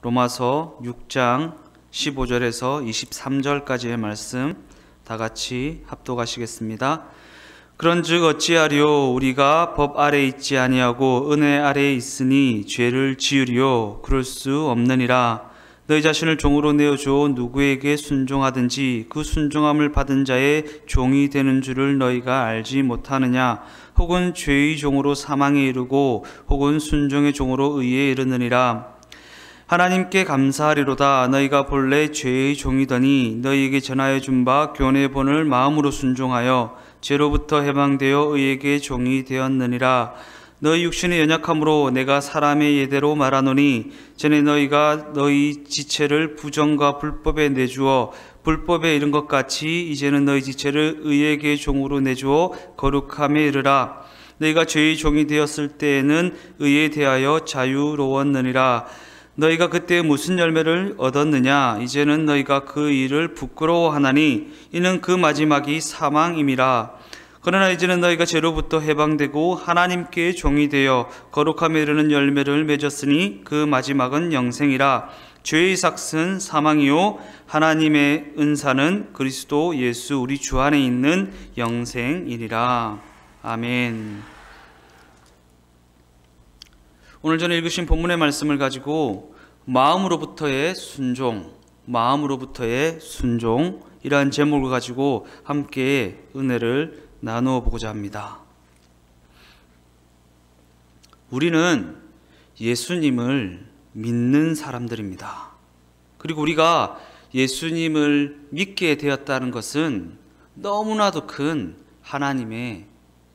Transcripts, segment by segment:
로마서 6장 15절에서 23절까지의 말씀 다 같이 합독하시겠습니다. 그런즉 어찌하리요? 우리가 법 아래 있지 아니하고 은혜 아래에 있으니 죄를 지으리요? 그럴 수 없느니라. 너희 자신을 종으로 내어줘 누구에게 순종하든지 그 순종함을 받은 자의 종이 되는 줄을 너희가 알지 못하느냐? 혹은 죄의 종으로 사망에 이르고 혹은 순종의 종으로 의에 이르느니라. 하나님께 감사하리로다. 너희가 본래 죄의 종이더니 너희에게 전하여 준 바 교훈의 본을 마음으로 순종하여 죄로부터 해방되어 의에게 종이 되었느니라. 너희 육신의 연약함으로 내가 사람의 예대로 말하노니 전에 너희가 너희 지체를 부정과 불법에 내주어 불법에 이른 것 같이 이제는 너희 지체를 의에게 종으로 내주어 거룩함에 이르라. 너희가 죄의 종이 되었을 때에는 의에 대하여 자유로웠느니라. 너희가 그때 무슨 열매를 얻었느냐? 이제는 너희가 그 일을 부끄러워하나니 이는 그 마지막이 사망임이라. 그러나 이제는 너희가 죄로부터 해방되고 하나님께 종이 되어 거룩함에 이르는 열매를 맺었으니 그 마지막은 영생이라. 죄의 삭은 사망이요 하나님의 은사는 그리스도 예수 우리 주 안에 있는 영생이니라. 아멘. 오늘 전에 읽으신 본문의 말씀을 가지고 마음으로부터의 순종, 이러한 제목을 가지고 함께 은혜를 나누어 보고자 합니다. 우리는 예수님을 믿는 사람들입니다. 그리고 우리가 예수님을 믿게 되었다는 것은 너무나도 큰 하나님의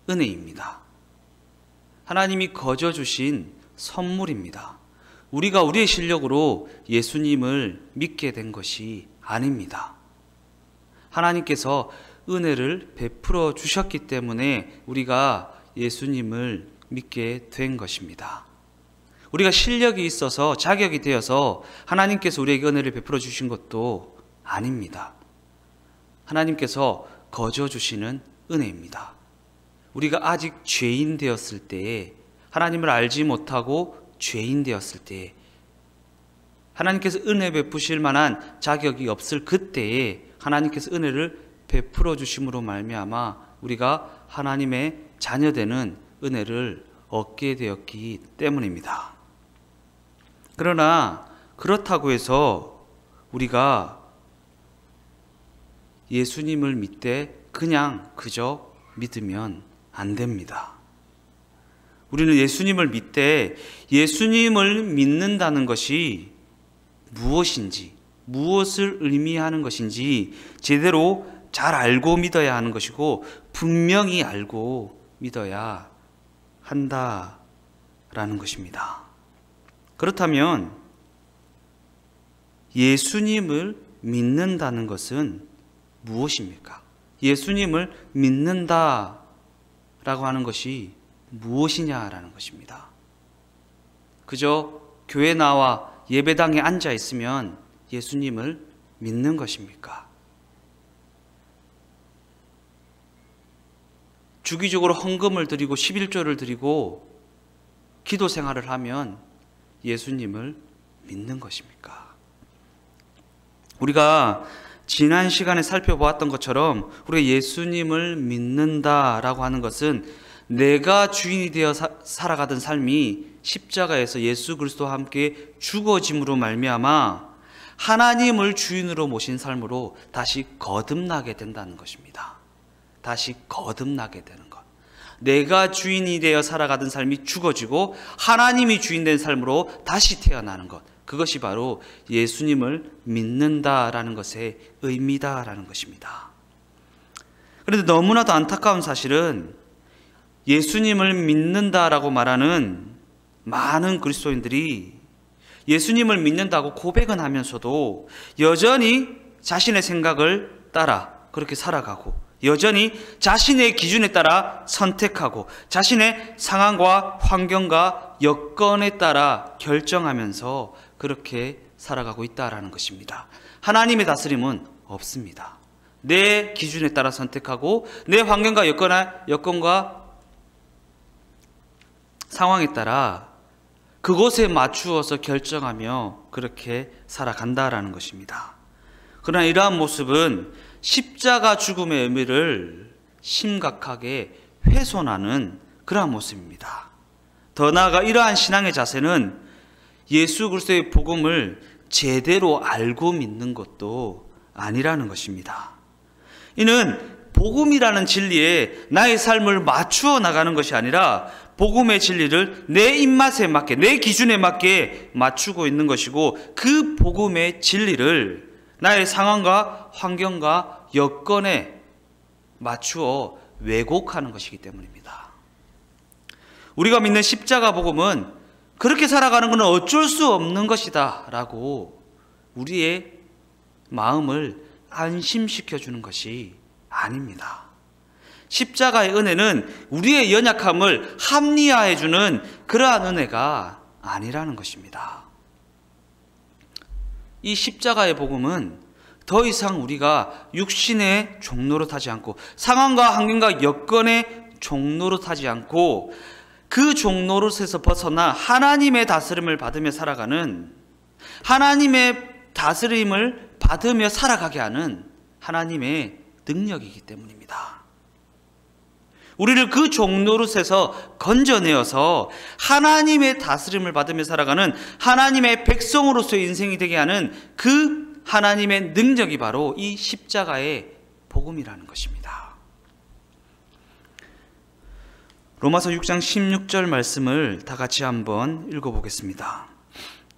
은혜입니다. 하나님이 거저 주신 선물입니다. 우리가 우리의 실력으로 예수님을 믿게 된 것이 아닙니다. 하나님께서 은혜를 베풀어 주셨기 때문에 우리가 예수님을 믿게 된 것입니다. 우리가 실력이 있어서 자격이 되어서 하나님께서 우리에게 은혜를 베풀어 주신 것도 아닙니다. 하나님께서 거저 주시는 은혜입니다. 우리가 아직 죄인 되었을 때에, 하나님을 알지 못하고 죄인 되었을 때에, 하나님께서 은혜 베푸실 만한 자격이 없을 그때에 하나님께서 은혜를 베풀어 주심으로 말미암아 우리가 하나님의 자녀되는 은혜를 얻게 되었기 때문입니다. 그러나 그렇다고 해서 우리가 예수님을 믿되 그냥 그저 믿으면 안 됩니다. 우리는 예수님을 믿되 예수님을 믿는다는 것이 무엇인지, 무엇을 의미하는 것인지 제대로 잘 알고 믿어야 하는 것이고 분명히 알고 믿어야 한다라는 것입니다. 그렇다면 예수님을 믿는다는 것은 무엇입니까? 예수님을 믿는다라고 하는 것이 무엇이냐라는 것입니다. 그저 교회 나와 예배당에 앉아 있으면 예수님을 믿는 것입니까? 주기적으로 헌금을 드리고 11조를 드리고 기도 생활을 하면 예수님을 믿는 것입니까? 우리가 지난 시간에 살펴보았던 것처럼 우리가 예수님을 믿는다라고 하는 것은 내가 주인이 되어 살아가던 삶이 십자가에서 예수 그리스도와 함께 죽어짐으로 말미암아 하나님을 주인으로 모신 삶으로 다시 거듭나게 된다는 것입니다. 다시 거듭나게 되는 것. 내가 주인이 되어 살아가던 삶이 죽어지고 하나님이 주인 된 삶으로 다시 태어나는 것. 그것이 바로 예수님을 믿는다라는 것의 의미다라는 것입니다. 그런데 너무나도 안타까운 사실은 예수님을 믿는다라고 말하는 많은 그리스도인들이 예수님을 믿는다고 고백은 하면서도 여전히 자신의 생각을 따라 그렇게 살아가고 여전히 자신의 기준에 따라 선택하고 자신의 상황과 환경과 여건에 따라 결정하면서 그렇게 살아가고 있다라는 것입니다. 하나님의 다스림은 없습니다. 내 기준에 따라 선택하고 내 환경과 여건과 상황에 따라 그곳에 맞추어서 결정하며 그렇게 살아간다라는 것입니다. 그러나 이러한 모습은 십자가 죽음의 의미를 심각하게 훼손하는 그러한 모습입니다. 더 나아가 이러한 신앙의 자세는 예수 그리스도의 복음을 제대로 알고 믿는 것도 아니라는 것입니다. 이는 복음이라는 진리에 나의 삶을 맞추어 나가는 것이 아니라 복음의 진리를 내 입맛에 맞게, 내 기준에 맞게 맞추고 있는 것이고, 그 복음의 진리를 나의 상황과 환경과 여건에 맞추어 왜곡하는 것이기 때문입니다. 우리가 믿는 십자가 복음은 그렇게 살아가는 것은 어쩔 수 없는 것이다 라고 우리의 마음을 안심시켜 주는 것이 아닙니다. 십자가의 은혜는 우리의 연약함을 합리화해 주는 그러한 은혜가 아니라는 것입니다. 이 십자가의 복음은 더 이상 우리가 육신의 종로로 타지 않고 상황과 환경과 여건의 종로로 타지 않고 그 종노릇에서 벗어나 하나님의 다스림을 받으며 살아가는, 하나님의 다스림을 받으며 살아가게 하는 하나님의 능력이기 때문입니다. 우리를 그 종노릇에서 건져내어서 하나님의 다스림을 받으며 살아가는 하나님의 백성으로서의 인생이 되게 하는 그 하나님의 능력이 바로 이 십자가의 복음이라는 것입니다. 로마서 6장 16절 말씀을 다 같이 한번 읽어보겠습니다.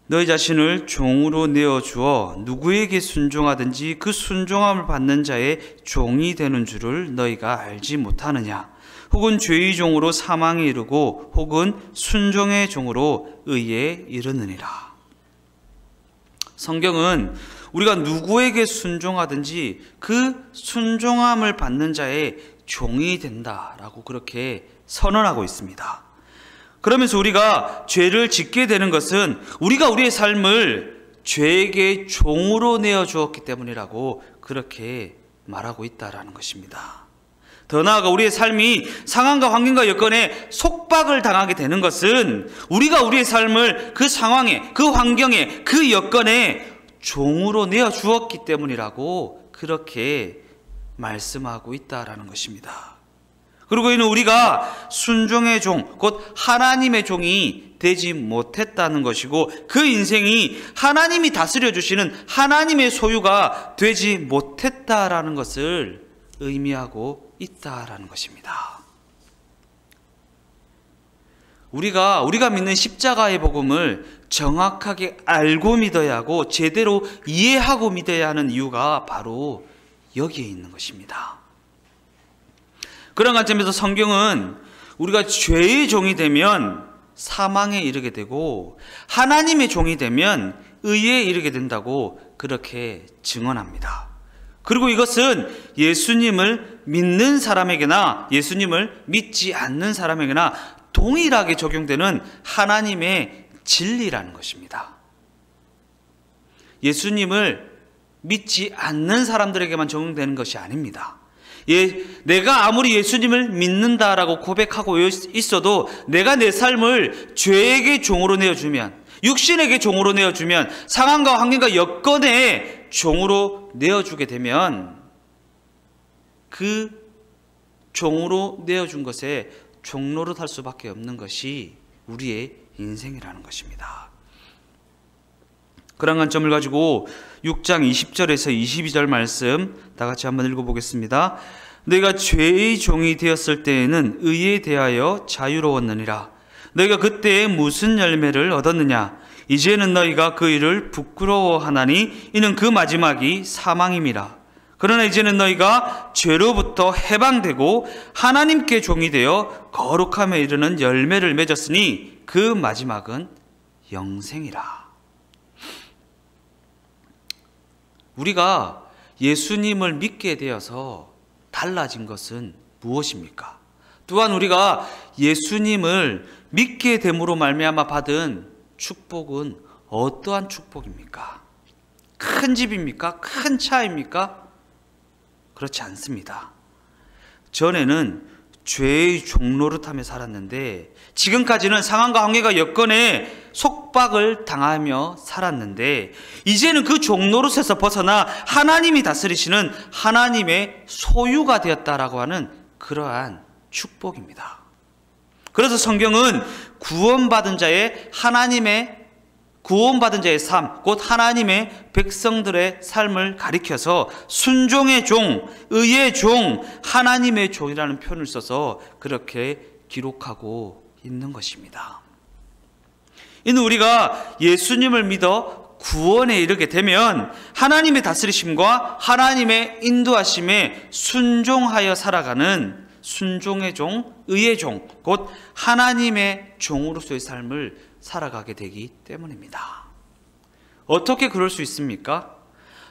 너희 자신을 종으로 내어주어 누구에게 순종하든지 그 순종함을 받는 자의 종이 되는 줄을 너희가 알지 못하느냐? 혹은 죄의 종으로 사망에 이르고 혹은 순종의 종으로 의에 이르느니라. 성경은 우리가 누구에게 순종하든지 그 순종함을 받는 자의 종이 된다라고 그렇게 선언하고 있습니다. 그러면서 우리가 죄를 짓게 되는 것은 우리가 우리의 삶을 죄에게 종으로 내어 주었기 때문이라고 그렇게 말하고 있다라는 것입니다. 더 나아가 우리의 삶이 상황과 환경과 여건에 속박을 당하게 되는 것은 우리가 우리의 삶을 그 상황에, 그 환경에, 그 여건에 종으로 내어 주었기 때문이라고 그렇게 말씀하고 있다라는 것입니다. 그리고 이는 우리가 순종의 종, 곧 하나님의 종이 되지 못했다는 것이고, 그 인생이 하나님이 다스려 주시는 하나님의 소유가 되지 못했다라는 것을 의미하고 있다라는 것입니다. 우리가 믿는 십자가의 복음을 정확하게 알고 믿어야 하고 제대로 이해하고 믿어야 하는 이유가 바로 여기에 있는 것입니다. 그런 관점에서 성경은 우리가 죄의 종이 되면 사망에 이르게 되고 하나님의 종이 되면 의에 이르게 된다고 그렇게 증언합니다. 그리고 이것은 예수님을 믿는 사람에게나 예수님을 믿지 않는 사람에게나 동일하게 적용되는 하나님의 진리라는 것입니다. 예수님을 믿지 않는 사람들에게만 적용되는 것이 아닙니다. 내가 아무리 예수님을 믿는다라고 고백하고 있어도 내가 내 삶을 죄에게 종으로 내어주면, 육신에게 종으로 내어주면, 상황과 환경과 여건에 종으로 내어주게 되면 그 종으로 내어준 것에 종노릇 할 수밖에 없는 것이 우리의 인생이라는 것입니다. 그런 관점을 가지고 6장 20절에서 22절 말씀 다 같이 한번 읽어보겠습니다. 너희가 죄의 종이 되었을 때에는 의에 대하여 자유로웠느니라. 너희가 그때에 무슨 열매를 얻었느냐? 이제는 너희가 그 일을 부끄러워하나니 이는 그 마지막이 사망임이라. 그러나 이제는 너희가 죄로부터 해방되고 하나님께 종이 되어 거룩함에 이르는 열매를 맺었으니 그 마지막은 영생이라. 우리가 예수님을 믿게 되어서 달라진 것은 무엇입니까? 또한 우리가 예수님을 믿게 됨으로 말미암아 받은 축복은 어떠한 축복입니까? 큰 집입니까? 큰 차입니까? 그렇지 않습니다. 전에는 죄의 종노릇하며 살았는데, 지금까지는 상황과 환경과 여건에 속박을 당하며 살았는데, 이제는 그 종노릇에서 벗어나 하나님이 다스리시는 하나님의 소유가 되었다라고 하는 그러한 축복입니다. 그래서 성경은 구원받은 자의 삶, 곧 하나님의 백성들의 삶을 가리켜서 순종의 종, 의의 종, 하나님의 종이라는 표현을 써서 그렇게 기록하고 있는 것입니다. 이는 우리가 예수님을 믿어 구원에 이르게 되면 하나님의 다스리심과 하나님의 인도하심에 순종하여 살아가는 순종의 종, 의의 종, 곧 하나님의 종으로서의 삶을 살아가게 되기 때문입니다. 어떻게 그럴 수 있습니까?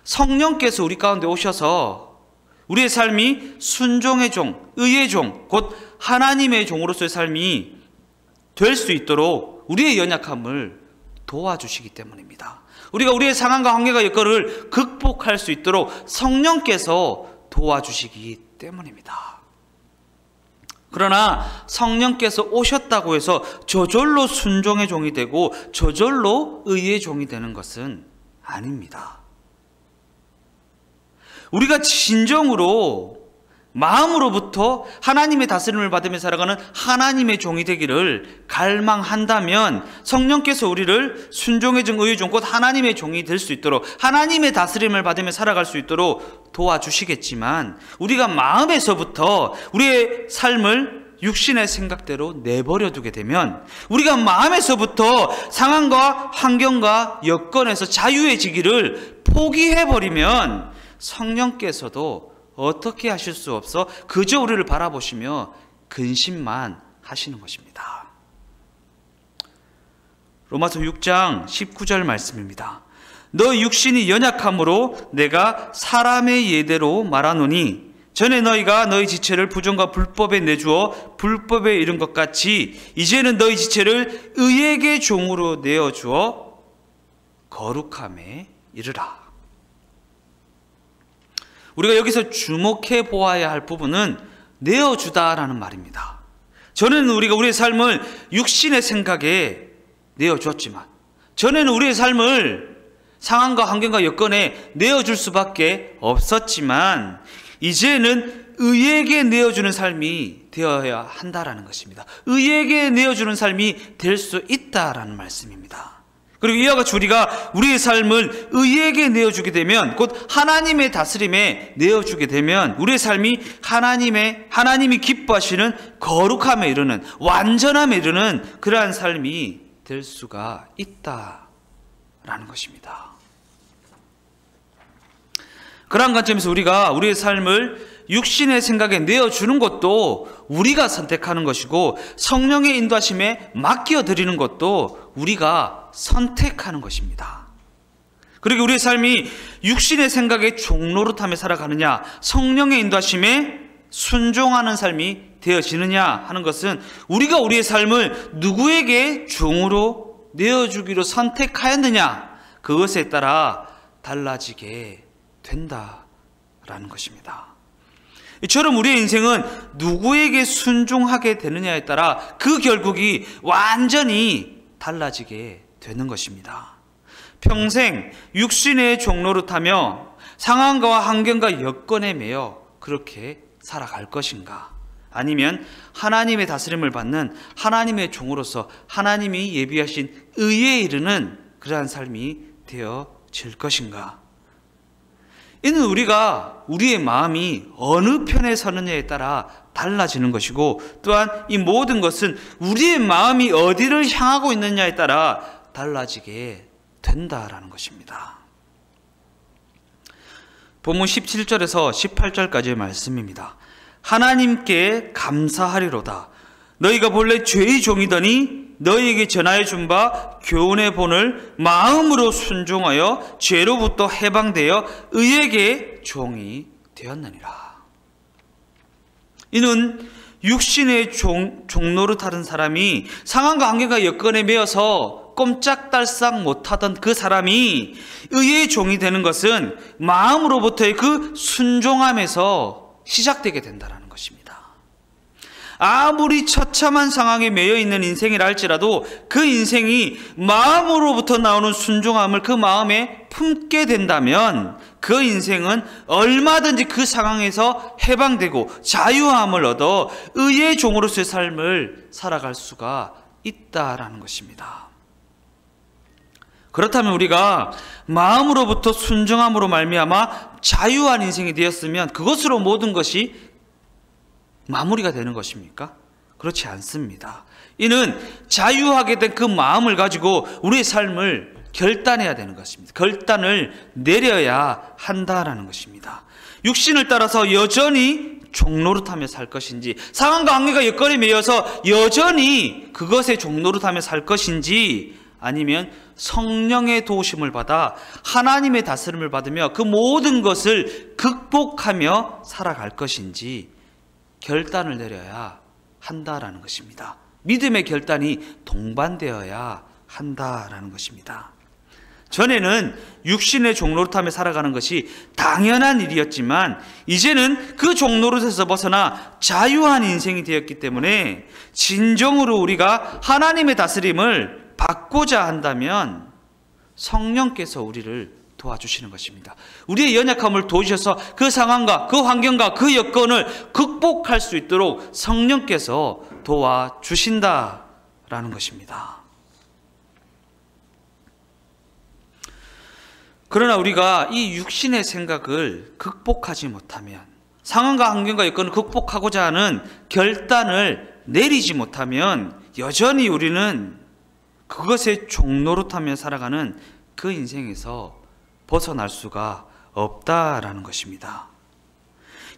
성령께서 우리 가운데 오셔서 우리의 삶이 순종의 종, 의의 종, 곧 하나님의 종으로서의 삶이 될 수 있도록 우리의 연약함을 도와주시기 때문입니다. 우리가 우리의 상황과 환경과 여건을 극복할 수 있도록 성령께서 도와주시기 때문입니다. 그러나 성령께서 오셨다고 해서 저절로 순종의 종이 되고 저절로 의의 종이 되는 것은 아닙니다. 우리가 진정으로 마음으로부터 하나님의 다스림을 받으며 살아가는 하나님의 종이 되기를 갈망한다면 성령께서 우리를 순종의 종, 의의 종, 곧 하나님의 종이 될 수 있도록 하나님의 다스림을 받으며 살아갈 수 있도록 도와주시겠지만, 우리가 마음에서부터 우리의 삶을 육신의 생각대로 내버려 두게 되면, 우리가 마음에서부터 상황과 환경과 여건에서 자유해지기를 포기해버리면 성령께서도 어떻게 하실 수 없어 그저 우리를 바라보시며 근심만 하시는 것입니다. 로마서 6장 19절 말씀입니다. 너 육신이 연약함으로 내가 사람의 예대로 말하노니 전에 너희가 너희 지체를 부정과 불법에 내주어 불법에 이른 것 같이 이제는 너희 지체를 의에게 종으로 내어주어 거룩함에 이르라. 우리가 여기서 주목해 보아야 할 부분은 내어주다라는 말입니다. 전에는 우리가 우리의 삶을 육신의 생각에 내어주었지만, 전에는 우리의 삶을 상황과 환경과 여건에 내어줄 수밖에 없었지만, 이제는 의에게 내어주는 삶이 되어야 한다라는 것입니다. 의에게 내어주는 삶이 될 수 있다라는 말씀입니다. 그리고 이와 같이 우리가 우리의 삶을 의에게 내어주게 되면, 곧 하나님의 다스림에 내어주게 되면 우리의 삶이 하나님이 기뻐하시는 거룩함에 이르는, 완전함에 이르는 그러한 삶이 될 수가 있다라는 것입니다. 그러한 관점에서 우리가 우리의 삶을 육신의 생각에 내어주는 것도 우리가 선택하는 것이고, 성령의 인도하심에 맡겨드리는 것도 우리가 선택하는 것입니다. 그리고 우리의 삶이 육신의 생각에 종노릇하며 살아가느냐, 성령의 인도하심에 순종하는 삶이 되어지느냐 하는 것은 우리가 우리의 삶을 누구에게 종으로 내어주기로 선택하였느냐, 그것에 따라 달라지게 된다라는 것입니다. 이처럼 우리의 인생은 누구에게 순종하게 되느냐에 따라 그 결국이 완전히 달라지게 되는 것입니다. 평생 육신의 종노릇하며 상황과 환경과 여건에 매여 그렇게 살아갈 것인가, 아니면 하나님의 다스림을 받는 하나님의 종으로서 하나님이 예비하신 의에 이르는 그러한 삶이 되어질 것인가. 이는 우리가 우리의 마음이 어느 편에 서느냐에 따라 달라지는 것이고, 또한 이 모든 것은 우리의 마음이 어디를 향하고 있느냐에 따라 달라지게 된다라는 것입니다. 본문 17절에서 18절까지의 말씀입니다. 하나님께 감사하리로다. 너희가 본래 죄의 종이더니 너희에게 전하여 준 바 교훈의 본을 마음으로 순종하여 죄로부터 해방되어 의에게 종이 되었느니라. 이는 육신의 종노릇하던 사람이 상황과 환경과 여건에 매여서 꼼짝달싹 못하던 그 사람이 의의 종이 되는 것은 마음으로부터의 그 순종함에서 시작되게 된다는 것입니다. 아무리 처참한 상황에 매여 있는 인생이라 할지라도 그 인생이 마음으로부터 나오는 순종함을 그 마음에 품게 된다면 그 인생은 얼마든지 그 상황에서 해방되고 자유함을 얻어 의의 종으로서의 삶을 살아갈 수가 있다라는 것입니다. 그렇다면 우리가 마음으로부터 순종함으로 말미암아 자유한 인생이 되었으면 그것으로 모든 것이 마무리가 되는 것입니까? 그렇지 않습니다. 이는 자유하게 된 그 마음을 가지고 우리의 삶을 결단해야 되는 것입니다. 결단을 내려야 한다라는 것입니다. 육신을 따라서 여전히 종노릇하며 살 것인지, 상황과 관계가 여건에 매여서 여전히 그것에 종노릇하며 살 것인지, 아니면 성령의 도우심을 받아 하나님의 다스림을 받으며 그 모든 것을 극복하며 살아갈 것인지 결단을 내려야 한다라는 것입니다. 믿음의 결단이 동반되어야 한다라는 것입니다. 전에는 육신의 종노릇하며 살아가는 것이 당연한 일이었지만 이제는 그 종노릇에서 벗어나 자유한 인생이 되었기 때문에 진정으로 우리가 하나님의 다스림을 받고자 한다면 성령께서 우리를 도와주시는 것입니다. 우리의 연약함을 도우셔서 그 상황과 그 환경과 그 여건을 극복할 수 있도록 성령께서 도와주신다라는 것입니다. 그러나 우리가 이 육신의 생각을 극복하지 못하면, 상황과 환경과 여건을 극복하고자 하는 결단을 내리지 못하면 여전히 우리는 그것에 종노릇하며 살아가는 그 인생에서 벗어날 수가 없다라는 것입니다.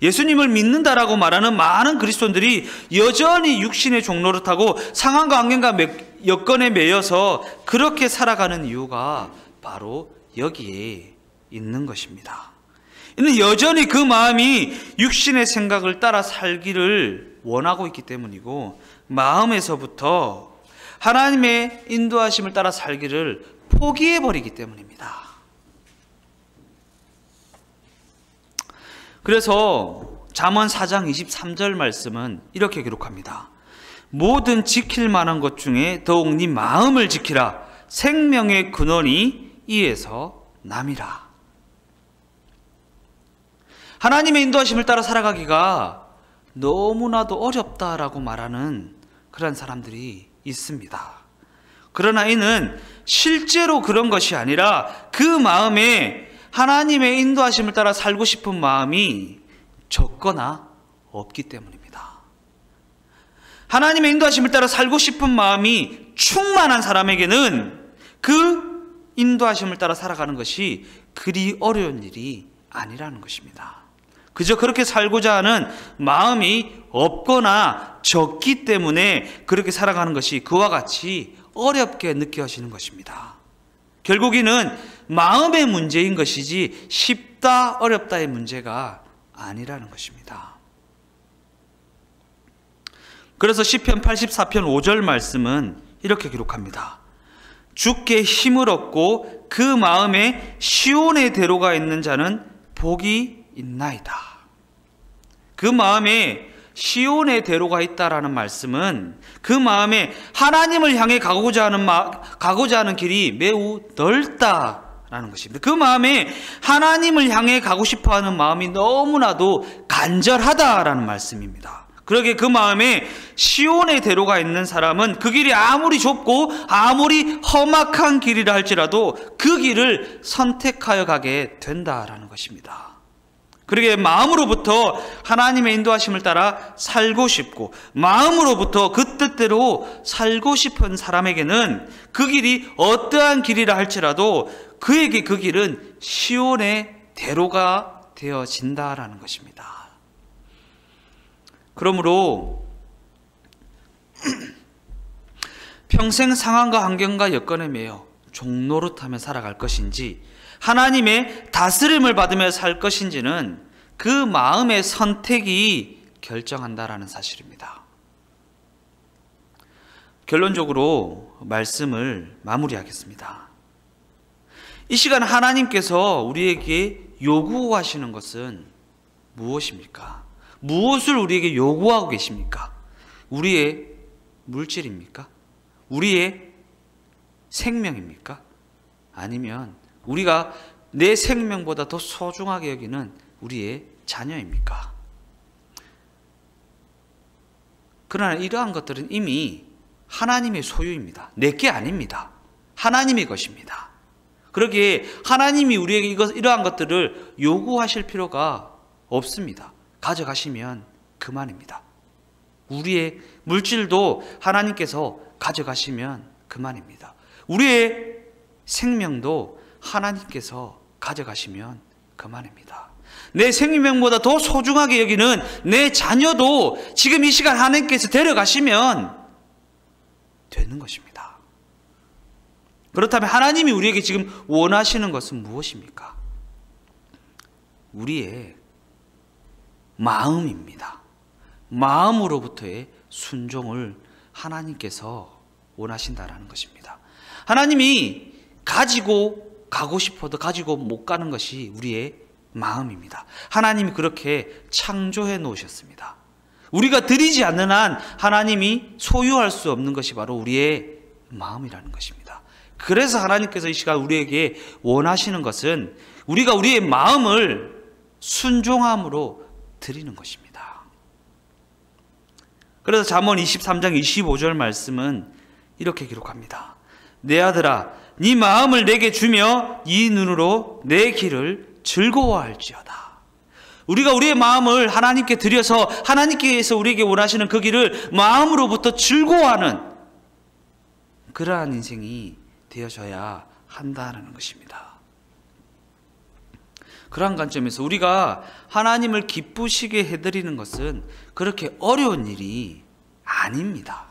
예수님을 믿는다라고 말하는 많은 그리스도인들이 여전히 육신의 종노릇하고 상황과 환경과 여건에 매여서 그렇게 살아가는 이유가 바로 여기에 있는 것입니다. 이는 여전히 그 마음이 육신의 생각을 따라 살기를 원하고 있기 때문이고, 마음에서부터 하나님의 인도하심을 따라 살기를 포기해버리기 때문입니다. 그래서 잠언 4장 23절 말씀은 이렇게 기록합니다. 모든 지킬 만한 것 중에 더욱 네 마음을 지키라. 생명의 근원이 이에서 남이라. 하나님의 인도하심을 따라 살아가기가 너무나도 어렵다라고 말하는 그런 사람들이 있습니다. 그러나 이는 실제로 그런 것이 아니라 그 마음에 하나님의 인도하심을 따라 살고 싶은 마음이 적거나 없기 때문입니다. 하나님의 인도하심을 따라 살고 싶은 마음이 충만한 사람에게는 그 인도하심을 따라 살아가는 것이 그리 어려운 일이 아니라는 것입니다. 그저 그렇게 살고자 하는 마음이 없거나 적기 때문에 그렇게 살아가는 것이 그와 같이 어렵게 느껴지는 것입니다. 결국 이는 마음의 문제인 것이지 쉽다 어렵다의 문제가 아니라는 것입니다. 그래서 시편 84편 5절 말씀은 이렇게 기록합니다. 주께 힘을 얻고 그 마음에 시온의 대로가 있는 자는 복이 있나이다. 그 마음에 시온의 대로가 있다라는 말씀은 그 마음에 하나님을 향해 가고자 하는 길이 매우 넓다라는 것입니다. 그 마음에 하나님을 향해 가고 싶어하는 마음이 너무나도 간절하다라는 말씀입니다. 그러게 그 마음에 시온의 대로가 있는 사람은 그 길이 아무리 좁고 아무리 험악한 길이라 할지라도 그 길을 선택하여 가게 된다라는 것입니다. 그러게 마음으로부터 하나님의 인도하심을 따라 살고 싶고 마음으로부터 그 뜻대로 살고 싶은 사람에게는 그 길이 어떠한 길이라 할지라도 그에게 그 길은 시온의 대로가 되어진다라는 것입니다. 그러므로 평생 상황과 환경과 여건에 매여 종노릇하며 살아갈 것인지 하나님의 다스림을 받으며 살 것인지는 그 마음의 선택이 결정한다라는 사실입니다. 결론적으로 말씀을 마무리하겠습니다. 이 시간 하나님께서 우리에게 요구하시는 것은 무엇입니까? 무엇을 우리에게 요구하고 계십니까? 우리의 물질입니까? 우리의 생명입니까? 아니면 우리가 내 생명보다 더 소중하게 여기는 우리의 자녀입니까? 그러나 이러한 것들은 이미 하나님의 소유입니다. 내게 아닙니다. 하나님의 것입니다. 그러기에 하나님이 우리에게 이러한 것들을 요구하실 필요가 없습니다. 가져가시면 그만입니다. 우리의 물질도 하나님께서 가져가시면 그만입니다. 우리의 생명도 하나님께서 가져가시면 그만입니다. 내 생명보다 더 소중하게 여기는 내 자녀도 지금 이 시간 하나님께서 데려가시면 되는 것입니다. 그렇다면 하나님이 우리에게 지금 원하시는 것은 무엇입니까? 우리의 마음입니다. 마음으로부터의 순종을 하나님께서 원하신다라는 것입니다. 하나님이 가지고 가고 싶어도 가지고 못 가는 것이 우리의 마음입니다. 하나님이 그렇게 창조해 놓으셨습니다. 우리가 드리지 않는 한 하나님이 소유할 수 없는 것이 바로 우리의 마음이라는 것입니다. 그래서 하나님께서 이 시간 우리에게 원하시는 것은 우리가 우리의 마음을 순종함으로 드리는 것입니다. 그래서 잠언 23장 25절 말씀은 이렇게 기록합니다. 내 아들아, 네 마음을 내게 주며 네 눈으로 내 길을 즐거워할지어다. 우리가 우리의 마음을 하나님께 드려서 하나님께서 우리에게 원하시는 그 길을 마음으로부터 즐거워하는 그러한 인생이 되어져야 한다는 것입니다. 그러한 관점에서 우리가 하나님을 기쁘시게 해드리는 것은 그렇게 어려운 일이 아닙니다.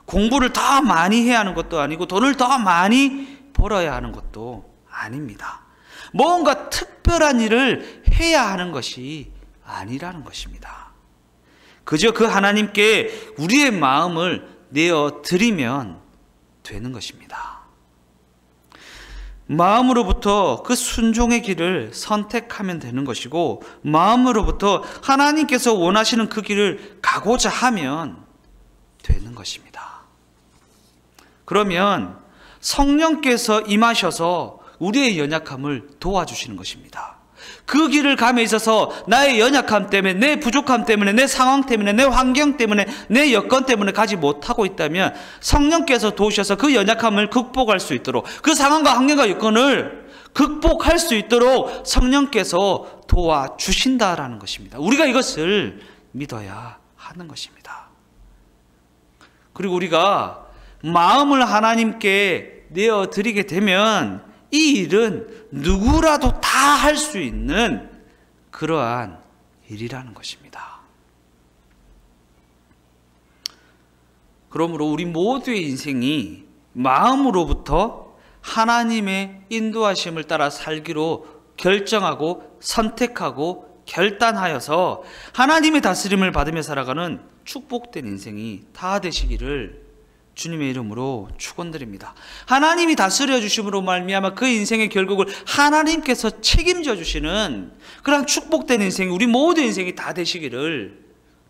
공부를 더 많이 해야 하는 것도 아니고 돈을 더 많이 벌어야 하는 것도 아닙니다. 뭔가 특별한 일을 해야 하는 것이 아니라는 것입니다. 그저 그 하나님께 우리의 마음을 내어 드리면 되는 것입니다. 마음으로부터 그 순종의 길을 선택하면 되는 것이고, 마음으로부터 하나님께서 원하시는 그 길을 가고자 하면 되는 것입니다. 그러면 성령께서 임하셔서 우리의 연약함을 도와주시는 것입니다. 그 길을 감에 있어서 나의 연약함 때문에, 내 부족함 때문에, 내 상황 때문에, 내 환경 때문에, 내 여건 때문에 가지 못하고 있다면 성령께서 도우셔서 그 연약함을 극복할 수 있도록, 그 상황과 환경과 여건을 극복할 수 있도록 성령께서 도와주신다라는 것입니다. 우리가 이것을 믿어야 하는 것입니다. 그리고 우리가 마음을 하나님께 내어드리게 되면 이 일은 누구라도 다 할 수 있는 그러한 일이라는 것입니다. 그러므로 우리 모두의 인생이 마음으로부터 하나님의 인도하심을 따라 살기로 결정하고 선택하고 결단하여서 하나님의 다스림을 받으며 살아가는 축복된 인생이 다 되시기를 주님의 이름으로 축원드립니다. 하나님이 다스려 주심으로 말미암아 그 인생의 결국을 하나님께서 책임져 주시는 그런 축복된 인생이, 우리 모두의 인생이 다 되시기를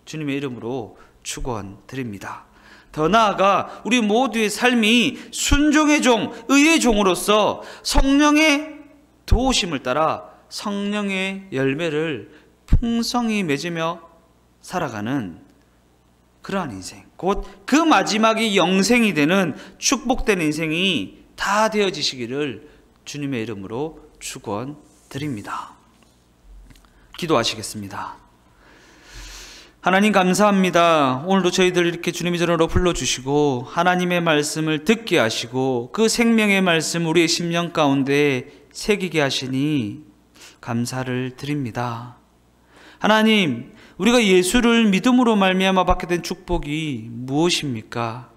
주님의 이름으로 축원드립니다. 더 나아가 우리 모두의 삶이 순종의 종, 의의 종으로서 성령의 도우심을 따라 성령의 열매를 풍성히 맺으며 살아가는 그러한 인생, 곧 그 마지막이 영생이 되는 축복된 인생이 다 되어지시기를 주님의 이름으로 축원드립니다. 기도하시겠습니다. 하나님 감사합니다. 오늘도 저희들 이렇게 주님의 전으로 불러주시고 하나님의 말씀을 듣게 하시고 그 생명의 말씀 우리의 심령 가운데 새기게 하시니 감사를 드립니다. 하나님, 우리가 예수를 믿음으로 말미암아 받게 된 축복이 무엇입니까?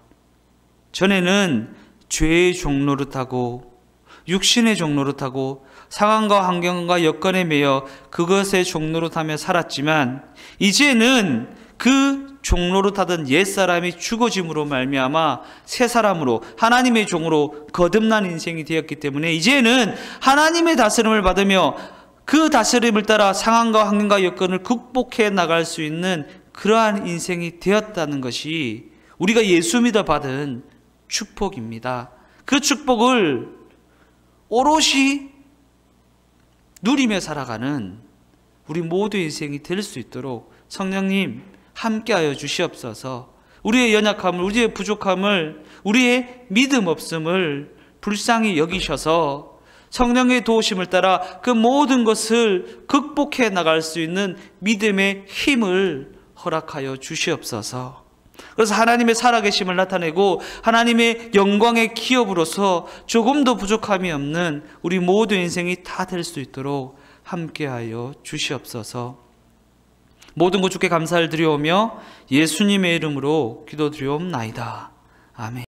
전에는 죄의 종노릇하고 육신의 종노릇하고 상황과 환경과 여건에 매여 그것의 종노릇하며 살았지만 이제는 그 종노릇하던 옛사람이 죽어짐으로 말미암아 새 사람으로 하나님의 종으로 거듭난 인생이 되었기 때문에 이제는 하나님의 다스림을 받으며 그 다스림을 따라 상황과 환경과 여건을 극복해 나갈 수 있는 그러한 인생이 되었다는 것이 우리가 예수 믿어 받은 축복입니다. 그 축복을 오롯이 누리며 살아가는 우리 모두의 인생이 될 수 있도록 성령님 함께하여 주시옵소서. 우리의 연약함을, 우리의 부족함을, 우리의 믿음 없음을 불쌍히 여기셔서 성령의 도우심을 따라 그 모든 것을 극복해 나갈 수 있는 믿음의 힘을 허락하여 주시옵소서. 그래서 하나님의 살아계심을 나타내고 하나님의 영광의 기업으로서 조금도 부족함이 없는 우리 모두 인생이 다 될 수 있도록 함께하여 주시옵소서. 모든 것 주께 감사를 드리오며 예수님의 이름으로 기도드리옵나이다. 아멘.